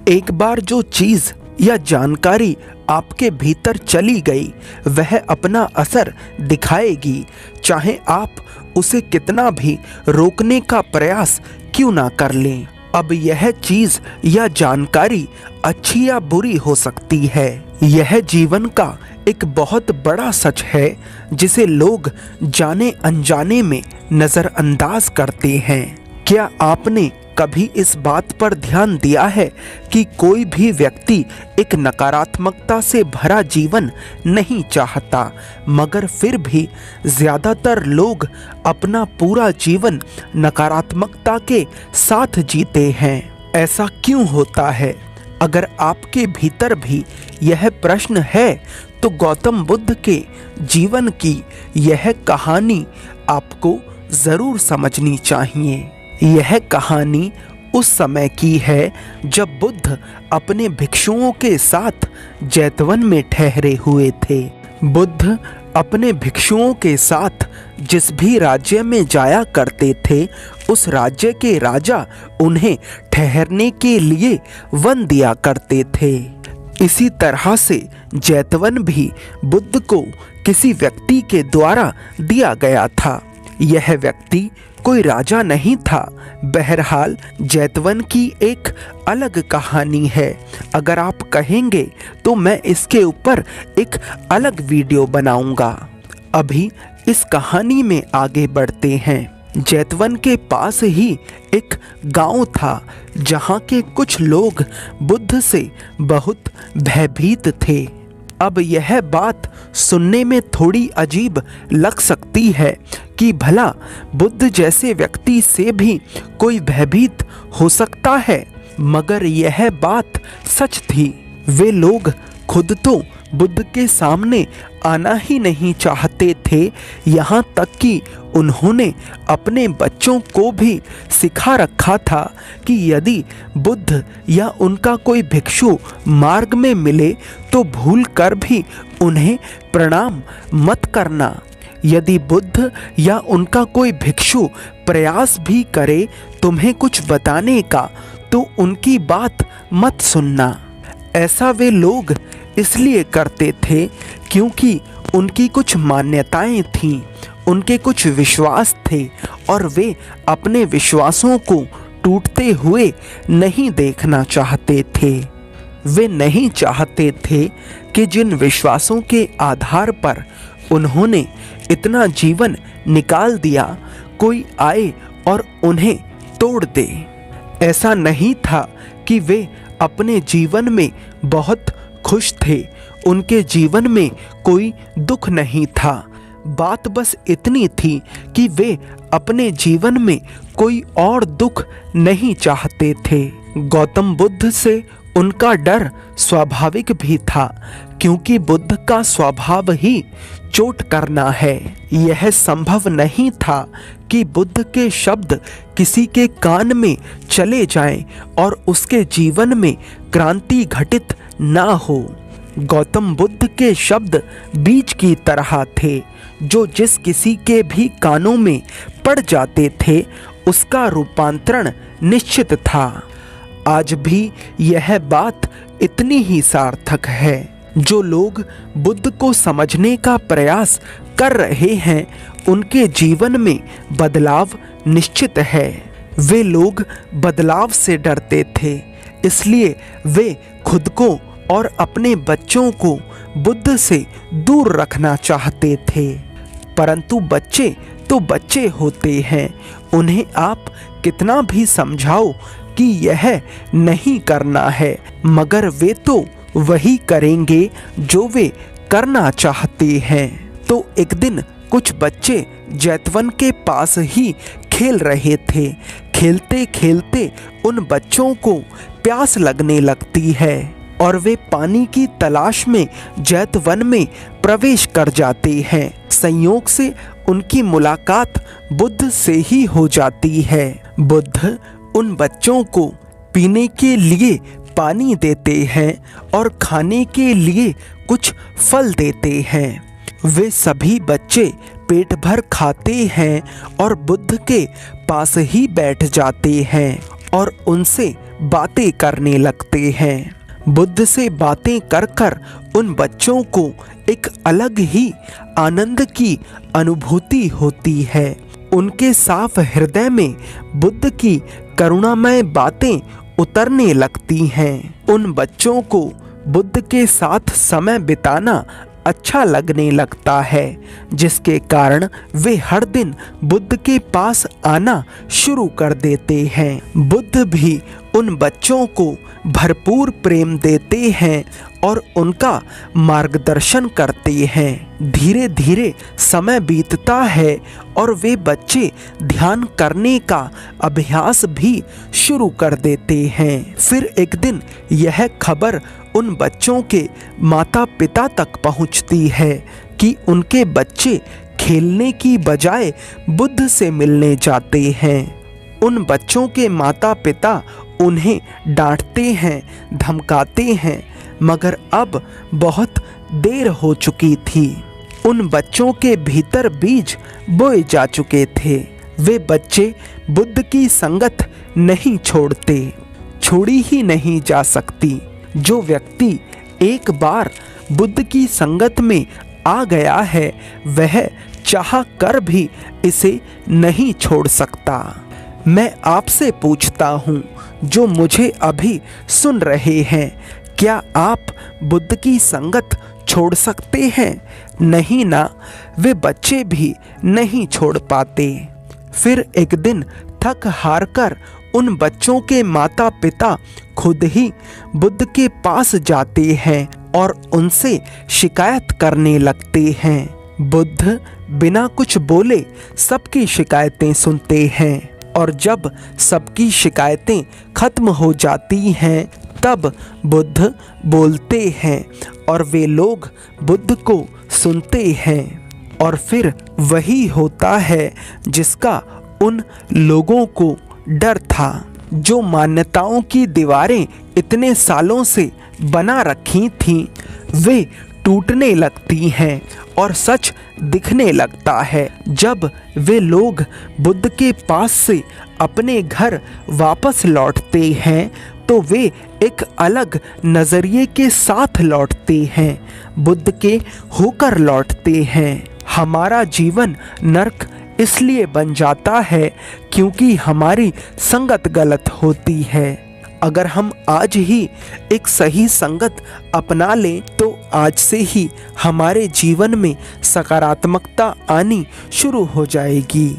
एक बार जो चीज या जानकारी आपके भीतर चली गई वह अपना असर दिखाएगी, चाहे आप उसे कितना भी रोकने का प्रयास क्यों ना कर लें। अब यह चीज या जानकारी अच्छी या बुरी हो सकती है। यह जीवन का एक बहुत बड़ा सच है जिसे लोग जाने अनजाने में नजरअंदाज करते हैं। क्या आपने कभी इस बात पर ध्यान दिया है कि कोई भी व्यक्ति एक नकारात्मकता से भरा जीवन नहीं चाहता, मगर फिर भी ज़्यादातर लोग अपना पूरा जीवन नकारात्मकता के साथ जीते हैं? ऐसा क्यों होता है? अगर आपके भीतर भी यह प्रश्न है तो गौतम बुद्ध के जीवन की यह कहानी आपको ज़रूर समझनी चाहिए। यह कहानी उस समय की है जब बुद्ध अपने भिक्षुओं के साथ जैतवन में ठहरे हुए थे। बुद्ध अपने भिक्षुओं के साथ जिस भी राज्य में जाया करते थे, उस राज्य के राजा उन्हें ठहरने के लिए वन दिया करते थे। इसी तरह से जैतवन भी बुद्ध को किसी व्यक्ति के द्वारा दिया गया था। यह व्यक्ति कोई राजा नहीं था। बहरहाल जैतवन की एक अलग कहानी है। अगर आप कहेंगे तो मैं इसके ऊपर एक अलग वीडियो बनाऊंगा। अभी इस कहानी में आगे बढ़ते हैं। जैतवन के पास ही एक गांव था जहां के कुछ लोग बुद्ध से बहुत भयभीत थे। अब यह बात सुनने में थोड़ी अजीब लग सकती है कि भला बुद्ध जैसे व्यक्ति से भी कोई भयभीत हो सकता है, मगर यह बात सच थी। वे लोग खुद तो बुद्ध के सामने आना ही नहीं चाहते थे, यहाँ तक कि उन्होंने अपने बच्चों को भी सिखा रखा था कि यदि बुद्ध या उनका कोई भिक्षु मार्ग में मिले तो भूल कर भी उन्हें प्रणाम मत करना। यदि बुद्ध या उनका कोई भिक्षु प्रयास भी करे तुम्हें कुछ बताने का तो उनकी बात मत सुनना। ऐसा वे लोग इसलिए करते थे क्योंकि उनकी कुछ मान्यताएं थीं, उनके कुछ विश्वास थे और वे अपने विश्वासों को टूटते हुए नहीं देखना चाहते थे। वे नहीं चाहते थे कि जिन विश्वासों के आधार पर उन्होंने इतना जीवन निकाल दिया, कोई आए और उन्हें तोड़ दे। ऐसा नहीं था कि वे अपने जीवन में बहुत खुश थे, उनके जीवन में कोई दुख नहीं था। बात बस इतनी थी कि वे अपने जीवन में कोई और दुख नहीं चाहते थे। गौतम बुद्ध से उनका डर स्वाभाविक भी था, क्योंकि बुद्ध का स्वभाव ही चोट करना है। यह संभव नहीं था कि बुद्ध के शब्द किसी के कान में चले जाएं और उसके जीवन में क्रांति घटित ना हो। गौतम बुद्ध के शब्द बीज की तरह थे, जो जिस किसी के भी कानों में पड़ जाते थे उसका रूपांतरण निश्चित था। आज भी यह बात इतनी ही सार्थक है। जो लोग बुद्ध को समझने का प्रयास कर रहे हैं उनके जीवन में बदलाव निश्चित है। वे लोग बदलाव से डरते थे, इसलिए वे खुद को और अपने बच्चों को बुद्ध से दूर रखना चाहते थे। परंतु बच्चे तो बच्चे होते हैं, उन्हें आप कितना भी समझाओ कि यह नहीं करना है, मगर वे तो वही करेंगे जो वे करना चाहते हैं। तो एक दिन कुछ बच्चे जैतवन के पास ही खेल रहे थे। खेलते खेलते उन बच्चों को प्यास लगने लगती है और वे पानी की तलाश में जैतवन में प्रवेश कर जाते हैं। संयोग से उनकी मुलाकात बुद्ध से ही हो जाती है। बुद्ध उन बच्चों को पीने के लिए पानी देते हैं और खाने के लिए कुछ फल देते हैं। वे सभी बच्चे पेट भर खाते हैं और बुद्ध के पास ही बैठ जाते हैं और उनसे बातें करने लगते हैं। बुद्ध से बातें कर कर उन बच्चों को एक अलग ही आनंद की अनुभूति होती है। उनके साफ हृदय में बुद्ध की करुणामय बातें उतरने लगती हैं। उन बच्चों को बुद्ध के साथ समय बिताना अच्छा लगने लगता है, जिसके कारण वे हर दिन बुद्ध के पास आना शुरू कर देते हैं। बुद्ध भी उन बच्चों को भरपूर प्रेम देते हैं और उनका मार्गदर्शन करते हैं। धीरे धीरे समय बीतता है और वे बच्चे ध्यान करने का अभ्यास भी शुरू कर देते हैं। फिर एक दिन यह खबर उन बच्चों के माता पिता तक पहुंचती है कि उनके बच्चे खेलने की बजाय बुद्ध से मिलने जाते हैं। उन बच्चों के माता पिता उन्हें डांटते हैं, धमकाते हैं, मगर अब बहुत देर हो चुकी थी। उन बच्चों के भीतर बीज बोए जा चुके थे। वे बच्चे बुद्ध की संगत नहीं छोड़ते, छोड़ी ही नहीं जा सकती। जो व्यक्ति एक बार बुद्ध की संगत में आ गया है, वह चाह कर भी इसे नहीं छोड़ सकता। मैं आपसे पूछता हूँ, जो मुझे अभी सुन रहे हैं, क्या आप बुद्ध की संगत छोड़ सकते हैं? नहीं ना, वे बच्चे भी नहीं छोड़ पाते। फिर एक दिन थक हार कर उन बच्चों के माता पिता खुद ही बुद्ध के पास जाते हैं और उनसे शिकायत करने लगते हैं। बुद्ध बिना कुछ बोले सबकी शिकायतें सुनते हैं और जब सबकी शिकायतें खत्म हो जाती हैं, तब बुद्ध बोलते हैं और वे लोग बुद्ध को सुनते हैं। और फिर वही होता है जिसका उन लोगों को डर था। जो मान्यताओं की दीवारें इतने सालों से बना रखी थीं, वे टूटने लगती हैं और सच दिखने लगता है। जब वे लोग बुद्ध के पास से अपने घर वापस लौटते हैं, तो वे एक अलग नज़रिए के साथ लौटते हैं, बुद्ध के होकर लौटते हैं। हमारा जीवन नरक इसलिए बन जाता है क्योंकि हमारी संगत गलत होती है। अगर हम आज ही एक सही संगत अपना लें, तो आज से ही हमारे जीवन में सकारात्मकता आनी शुरू हो जाएगी।